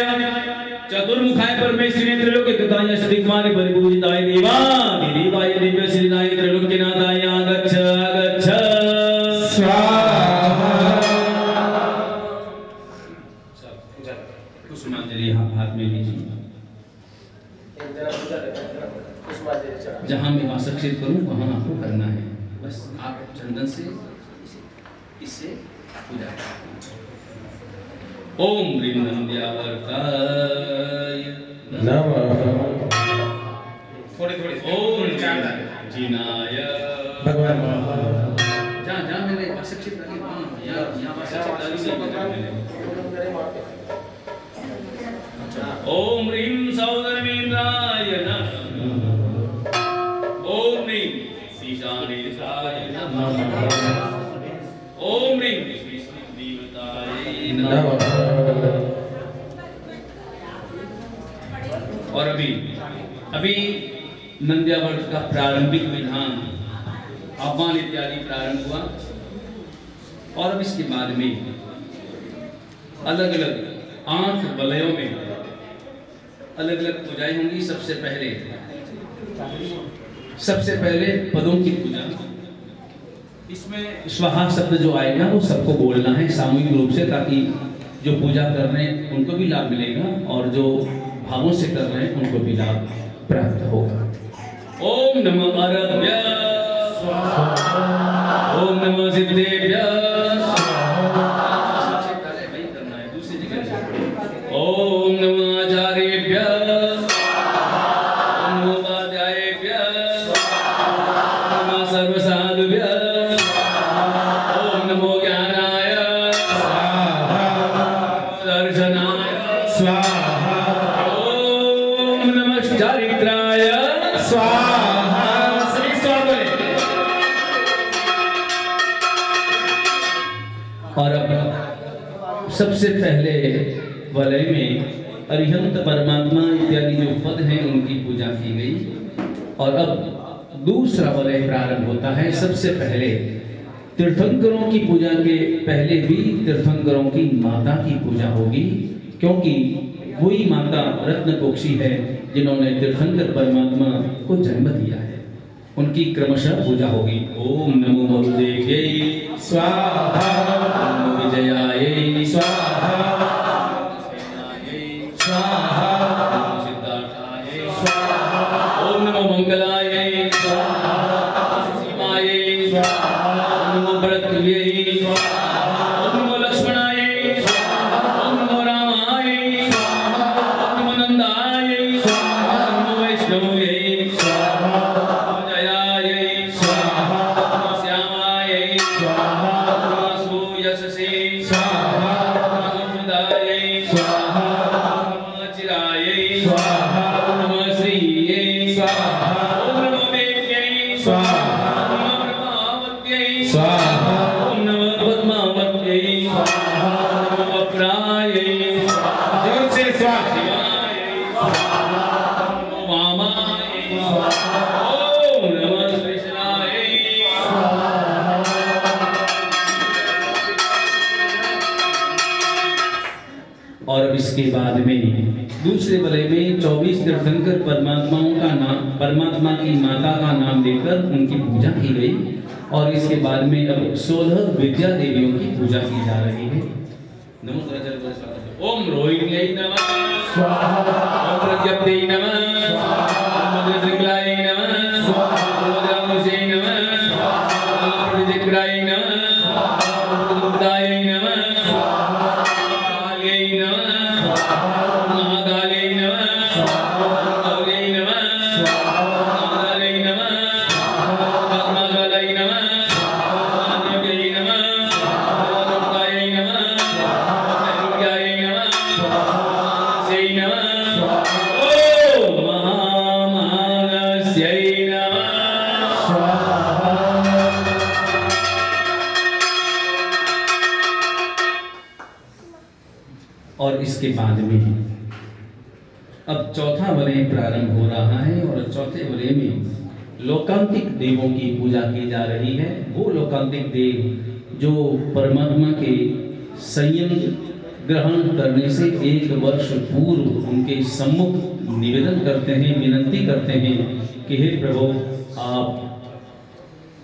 चतुर्मुखाय परमेश्वरी त्रैलोक्यगताय श्रीकुमारी परिपूजिताय देवाय देवाय दिव्य श्रीनाय त्रैलोक्यनाथाय आगच्छ आगच्छ स्वाहा। कुसुमांजलि हाथ में लीजिए। जहां मैं वासक्षेप करूं वहां आपको करना है। बस आप चंदन से इससे पूजा करते हैं। ओम ह्रीं नंद्यावर्ताय नमः। थोड़ी ओम जिनाय भगवान जहाँ मैंने वासक्षित डाली वहाँ यहाँ वासक्षित डाली। ओम ह्रीं सौदर्मेन्द्राय नमः। ओम ह्रीं ईशानेन्द्राय नमः। ओम ह्रीं विष्णुदेवताय नमः। और अभी नंद्यावर्त का प्रारंभिक विधान आह्वान इत्यादि प्रारंभ हुआ और अब इसके बाद में अलग अलग 8 वलयों में अलग अलग पूजाएं होंगी। सबसे पहले पदों की पूजा। इसमें स्वाहा शब्द जो आएगा वो सबको बोलना है सामूहिक रूप से, ताकि जो पूजा कर रहे हैं उनको भी लाभ मिलेगा और जो भावों से कर रहे हैं उनको भी लाभ प्राप्त होगा। ओम नमः अरभ्य स्वाहा। ओम नमः सिद्धेभ्य स्वाहा। वही करना है, दूसरी जगह। ओम नमः आचार्येभ्य स्वाहा। ओम नमः उपाध्यायेभ्य स्वाहा। ओम नमः सर्वसाधुभ्य स्वाहा। ओम नमो ज्ञानाय स्वाहा। दर्शनाय स्वाहा। ओम नमः चारित्राय स्वाहा। श्री स्वामी। और अब सबसे पहले वलय में अरिहंत परमात्मा इत्यादि जो पद हैं उनकी पूजा की गई। और अब दूसरा वलय प्रारंभ होता है। सबसे पहले तीर्थंकरों की पूजा के पहले भी तीर्थंकरों की माता की पूजा होगी, क्योंकि वही माता रत्नकोक्षी है जिन्होंने तीर्थंकर परमात्मा को जन्म दिया है। उनकी क्रमशः पूजा होगी। ओम नमो मरुदेव्यै स्वाहा। ओम नमो विजयायै स्वाहा। स्वाहा। ओम नमो सिद्धार्थायै स्वाहा। ओम नमो मंगलायै स्वाहा। सीमायै स्वाहा। ओम नमो भरतृव्यै ओम नमो लक्ष्मणायै ओम नमो रामाय ओम नमो नंदाय ओम नमो वैष्णव्यै ओम जयायै ओम श्यामायै ओम नमो सूयससे ओम सुदायै ओम नमो चिरायै ओम नमो श्रीयै ओम नमो देव्यै ओम नमो प्रभावत्यै स्वाहा। ओम नमो पद्मावत्यै ओम नमो वक्रायै जोर से स्वाहा। शिवायै ओम नमो वामायै ओम नमो कृष्णाय। और अब इसके बाद में दूसरे वलय में 24 तीर्थंकर परमात्माओं का नाम, परमात्मा की माता का नाम लेकर उनकी पूजा की गई। और इसके बाद में अब 16 विद्या देवियों की पूजा की जा रही है। नमो ओम रोहिण्यै नमः स्वाहा। ओम प्रत्यप्त्यै नमः स्वाहा। ओम भद्रशृंखलायै नमः स्वाहा। ओम भद्रामुषै नमः स्वाहा। ओम प्रतिचक्राय नमः स्वाहा। ओम प्रतिमुक्तायै नमः स्वाहा। काल्यै नमः स्वाहा। ओम महाकाल्यै नमः स्वाहा। ओम गौर्यै नमः स्वाहा। ओम महाकाल्यै नमः स्वाहा। ओम पद्माकाल्यै नमः स्वाहा। ओम अन्नव्यै नमः स्वाहा। ओम लोकायै नमः स्वाहा। ओम नैरुत्यायै नमः स्वाहा। ओम नमः स्वाहा। ओम महामानस्यै नमः स्वाहा। और इसके बाद में अब चौथा वलय प्रारंभ हो रहा है। और चौथे वलय में लोकांतिक देवों की पूजा की जा रही है। वो लोकांतिक देव जो परमात्मा के संयम ग्रहण करने से 1 वर्ष पूर्व उनके सम्मुख निवेदन करते हैं, विनती करते हैं कि हे प्रभु, आप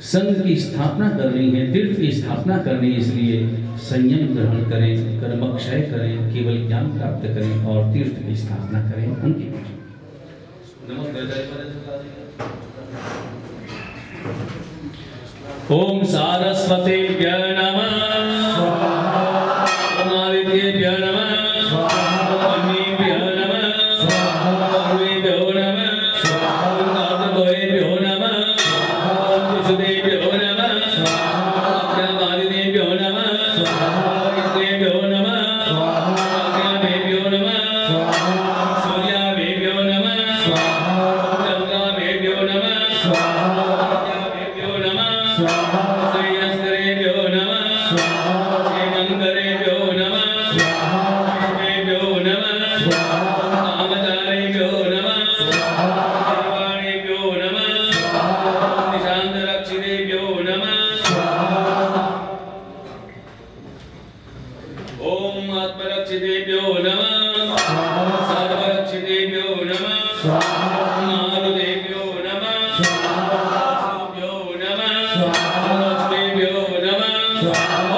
संघ की स्थापना करनी है, तीर्थ की स्थापना करनी है, इसलिए संयम ग्रहण करें, कर्मक्षय करें, केवल ज्ञान प्राप्त करें और तीर्थ की स्थापना करें। उनकी ओम सारस्वतेभ्यः नमः सर्वरक्षितेभ्यो नमः सर्वरक्षितेभ्यो नमः मारुतेभ्यो नमः वासुभ्यो नमः लक्ष्मीभ्यो नमः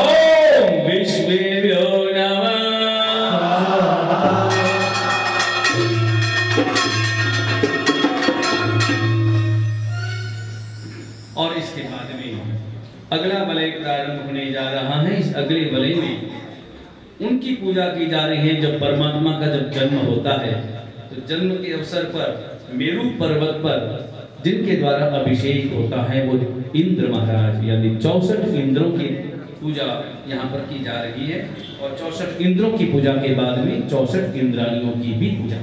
ओम विश्वेभ्यो नमः। और इसके बाद में अगला वलय प्रारंभ होने जा रहा है। इस अगले वलय में उनकी पूजा की जा रही है। जब परमात्मा का जब जन्म होता है तो जन्म के अवसर पर मेरू पर्वत पर जिनके द्वारा अभिषेक होता है वो इंद्र महाराज यानी 64 इंद्रों की पूजा यहाँ पर की जा रही है। और 64 इंद्रों की पूजा के बाद में 64 इंद्राणियों की भी पूजा